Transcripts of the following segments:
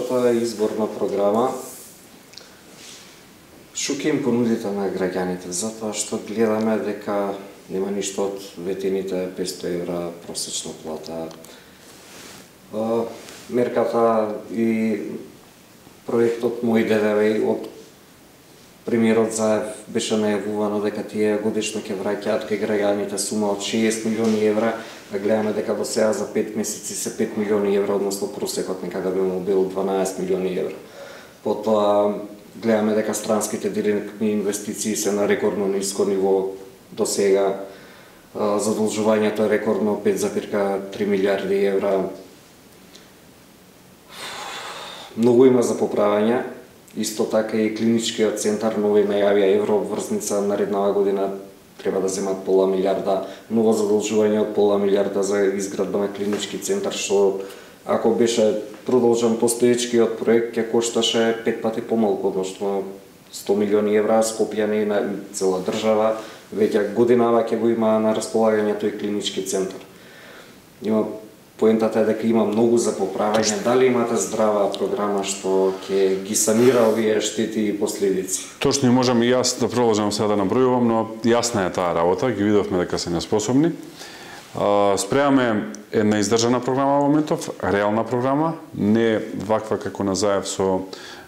тоа е изборна програма. Што ќе им понудите на граѓаните? Затоа што гледаме дека нема ништо од ветените 500 евра просечна плата. Мерката и проектот Мој ДДВ од премиерот Заев беше најавувано дека тие годишно ќе враќаат кај граѓаните сума од 60 милиони евра, а гледаме дека до сега за 5 месеци се 5 милиони евра, односно просекот некаде би му бил 12 милиони евра. Потоа гледаме дека странските директни инвестиции се на рекордно ниско ниво до сега. Задолжувањето е рекордно 5,3 милиарди евра. Многу има за поправање. Исто така и клиничкиот центар нови најавија еврообврзница нареднава година треба да земат пола милиарда, ново задолжување од пола милиарда за изградба на клинички центар, што ако беше продолжен постоечкиот проект ќе кошташе 5 пати помалку, односно 100 милиони евра. Скопје не на цела држава, веќе годинава ќе го има на располагање тој клинички центар. Поентата е дека има многу за поправање. Дали имате здрава програма што ќе ги санира овие штети и последици? Точно, и можам и јас да продолжам сега да набројувам, но јасна е таа работа, ги видовме дека се неспособни. Спремаме една издржана програма во моментов, реална програма, не ваква како на Заев со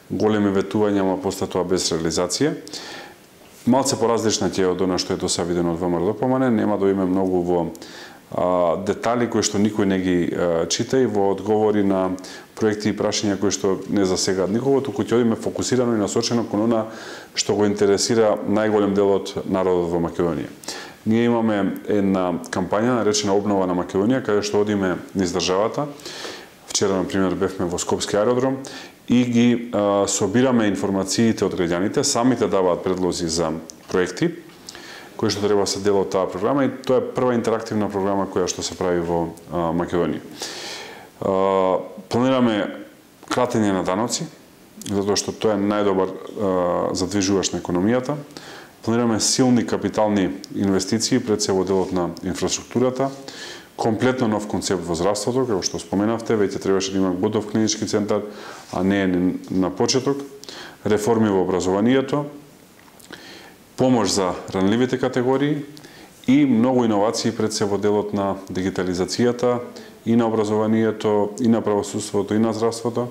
големи ветувања, ама после тоа без реализација. Малце поразлична ќе е од она што е досега видено од ВМРО-ДПМН, нема да име многу во детали кои што никој не ги чита и во одговори на проекти и прашања кои што не засегаат никого, туку ќе одиме фокусирано и насочено кон она што го интересира најголем дел од народот во Македонија. Ние имаме една кампања наречена Обнова на Македонија, каде што одиме низ државата. Вчера, например, бевме во Скопски аеродром и ги собираме информациите од граѓаните, самите даваат предлози за проекти кои што треба да се дел од таа програма, и тоа е прва интерактивна програма која што се прави во Македонија. Планираме кратење на даноци, затоа што тоа е најдобар задвижуваш на економијата. Планираме силни капитални инвестиции пред се во делот на инфраструктурата, комплетно нов концепт во здравството, како што споменавте, веќе требаше да има готов клинички центар, а не на почеток, реформи во образованието, помош за ранливите категории и многу иновации пред се во делот на дигитализацијата и на образованието, и на правосудството, и на здравството,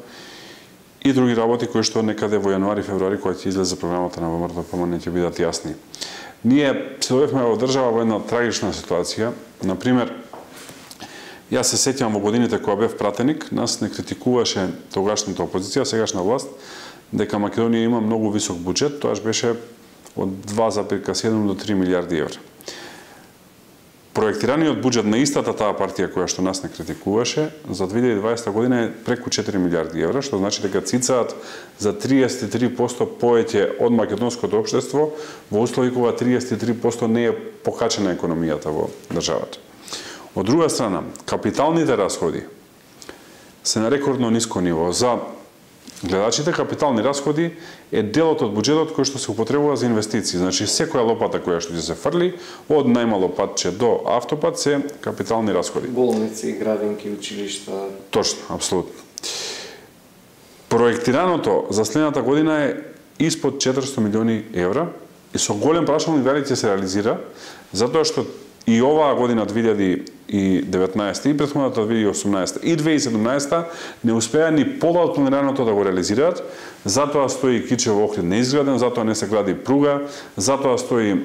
и други работи кои што некаде во јануари-февруари, кога ќе излезе програмата на ВМРО-ДПМН, ќе бидат јасни. Ние се дојдовме во држава во една трагична ситуација. Например, јас се сеќавам во годините кога бев пратеник, нас не критикуваше тогашната опозиција, сегашна власт, дека Македонија има многу висок буџет, тоаш беше од 2,7 до 3 милиарди евра. Проектираниот буџет на истата таа партија која што нас не критикуваше за 2020 година е преку 4 милиарди евра, што значи дека цицаат за 33% повеќе од македонското општество во услови кога 33% не е покачена економијата во државата. Од друга страна, капиталните расходи се на рекордно ниско ниво. За гледачите, капитални расходи е делот од буџетот кој што се употребува за инвестиции. Значи, секоја лопата која што ќе се фрли, од најмало патче до автопат, се капитални расходи. Болници, градинки, училишта. Точно, апсолутно. Проектираното за следната година е испод 400 милиони евра и со голем прашалник дали ќе се реализира, затоа што и оваа година 2019 и претходната 2018 и 2017 не успеа ни пола од планираното да го реализираат, затоа стои Кичево Охрид неизграден, затоа не се гради пруга, затоа стои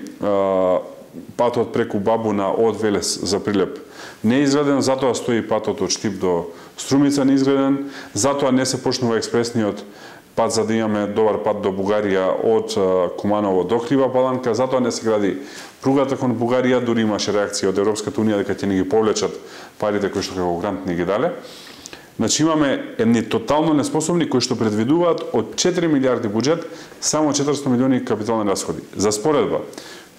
патот преку Бабуна од Велес за Прилеп неизграден, затоа стои патот од Штип до Струмица неизграден, затоа не се почнува експресниот пат за да имаме добар пат до Бугарија од Куманово до Крива Паланка, затоа не се гради пругата кон Бугарија, дури имаше реакција од Европската унија дека ќе ни ги повлечат парите кои што како грант ни ги дале. Значи имаме едни тотално неспособни кои што предвидуваат од 4 милиарди буџет само 400 милиони капитални расходи. За споредба,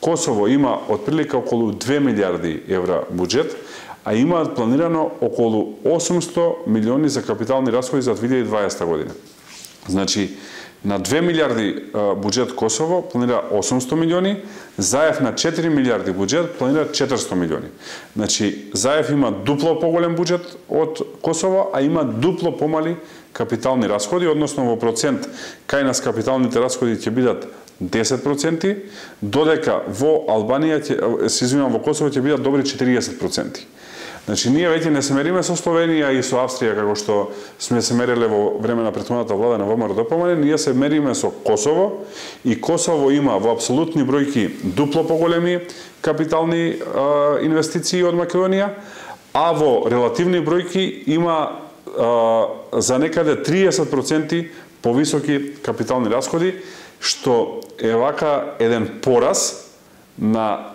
Косово има отприлика околу 2 милиарди евра буџет, а имаат планирано околу 800 милиони за капитални расходи за 2020 година. Значи, На 2 милиарди буџет Косово планира 800 милиони, Заев на 4 милиарди буџет планира 400 милиони. Значи, Заев има дупло поголем буџет од Косово, а има дупло помали капитални расходи, односно во процент кај нас капиталните расходи ќе бидат 10%, додека во Албанија, во Косово ќе бидат добри 40%. Значи, ние веќе не се мериме со Словенија и со Австрија, како што сме се мереле во време на претходната влада на ВМРО-ДПМН, ние се мериме со Косово, и Косово има во апсолутни бројки дупло поголеми капитални инвестиции од Македонија, а во релативни бројки има за некаде 30% повисоки капитални расходи, што е вака еден пораз на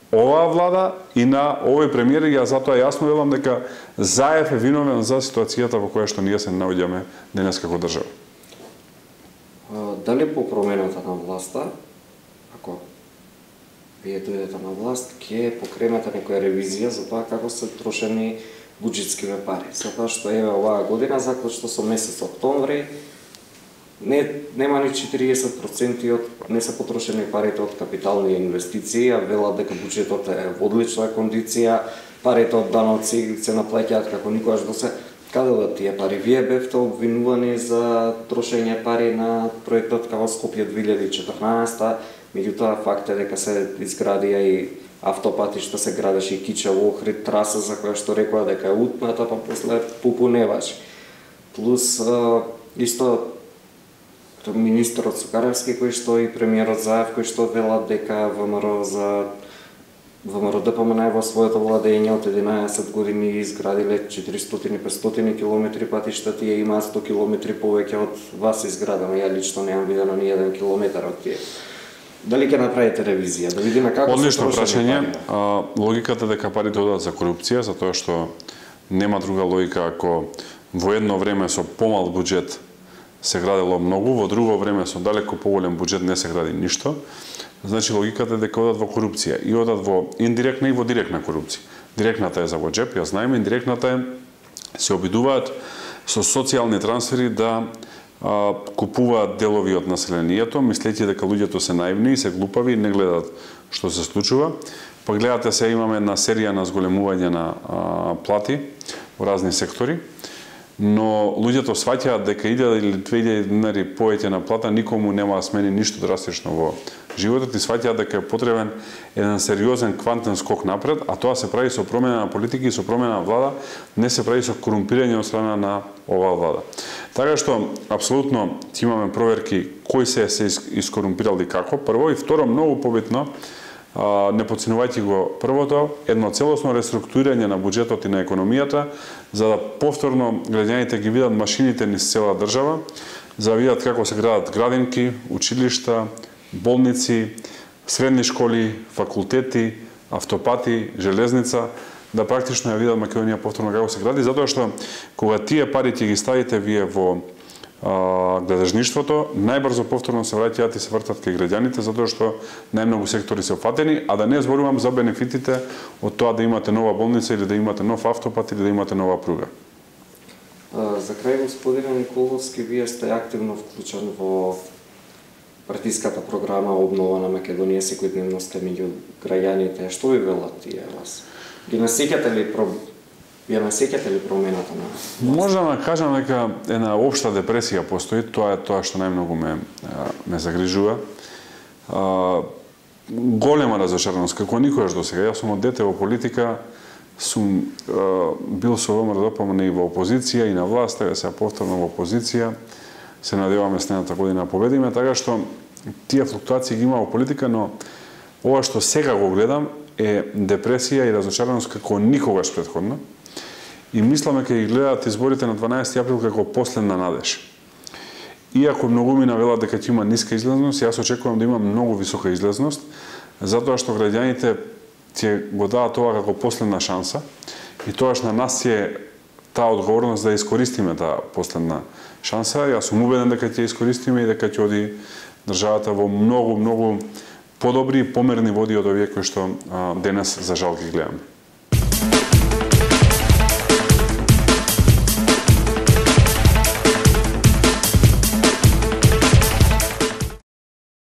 оваа влада и на овој премиер, и ја затоа јасно велам дека Заев е виновен за ситуацијата во која што ние се наоѓаме денес како држава. Дали по промената на власта, ако вие дојдете на власт, ќе покренете некоја ревизија за тоа како се трошени буџетскиве пари? Затоа што еве оваа година, заклучно со месец октомври, нема ни 40% не се потрошени парите од капитални инвестиции, а велат дека буџетот е во одлична кондиција, парите од даноци се наплаќаат како никогаш до се. Каде одат тие пари? Вие бевте обвинувани за трошење пари на проектот као Скопје 2014, меѓутоа факт е дека се изградија и автопати што се градеше и Кичево Охрид траса за која што рекоа дека е утната, па после пупуневаш. Плюс исто министерот Сукаревски, кој што и премиерот Заев, кој што велат дека ВМРО-ДПМН во своето владење од 11 години изградиле 400-500 километри патишта, тие имаат 100 километри повеќе од вас изградено. Ја лично немам видено ни 1 километар од тие. Дали ќе направите ревизија, да видиме како се трошат прашање. Логиката дека парите одат за корупција, затоа што нема друга логика ако во едно време со помал буџет се градело многу, во друго време со далеко поголем буџет не се гради ништо. Значи логиката е дека одат во корупција, и одат во индиректна и во директна корупција. Директната е за во джеп, ја знаеме, индиректната е се обидуваат со социјални трансфери да купуваат делови од населението, мислејќи дека луѓето се наивни и се глупави и не гледаат што се случува. Па гледате се, имаме една серија на зголемување на плати во разни сектори, но луѓето сваќаат дека 1000 или 2000 денари повеќе на плата никому нема да смени ништо драстично во животот, и сваќаат дека е потребен еден сериозен квантен скок напред, а тоа се прави со промена на политики и со промена на влада, не се прави со корумпирање од страна на оваа влада. Така што апсолутно ќе имаме проверки кои се искорумпирали како, прво, и второ, многу побитно, не подценувајќи го првото, едно целосно реструктурирање на буџетот и на економијата, за да повторно граѓаните ги видат машините низ цела држава, за да видат како се градат градинки, училишта, болници, средни школи, факултети, автопати, железница, да практично ја видат Македонија повторно како се гради, затоа што кога тие пари ќе ги ставите вие во гледажништвото, најбрзо повторно се враќаат и се вртат кај граѓаните, затоа што најмногу сектори се опфатени, а да не зборувам за бенефитите од тоа да имате нова болница или да имате нов автопат или да имате нова пруга. За крај, господине Николовски, вие сте активно вклучен во партиската програма Обнова на Македонија, секојдневно сте меѓу граѓаните. Што ви велат тие вас? Ги насеќате ли промената на власт? Можам да кажам дека една општа депресија постои, тоа е тоа што најмногу ме загрижува. Голема разочараност, како никогаш до сега. Јас сум од дете во политика, сум бил со ВМРО-ДПМН и во опозиција и на власт, сега се повторно во опозиција. Се надеваме следната година да победиме, така што тие флуктуации ги има во политика, но ова што сега го гледам е депресија и разочараност како никогаш претходно. И мисламе ќе ги гледаат изборите на 12 април како последна надеж. Иако многу ми навелат дека ќе има ниска излезност, јас очекувам да има многу висока излезност, затоа што граѓаните ќе го дадат ова како последна шанса и тоаш на нас е таа одговорност да искористиме таа последна шанса. Јас сум убеден дека ќе искористиме и дека ќе оди државата во многу подобри и померни води од овие кои што денес за жал ги гледаме.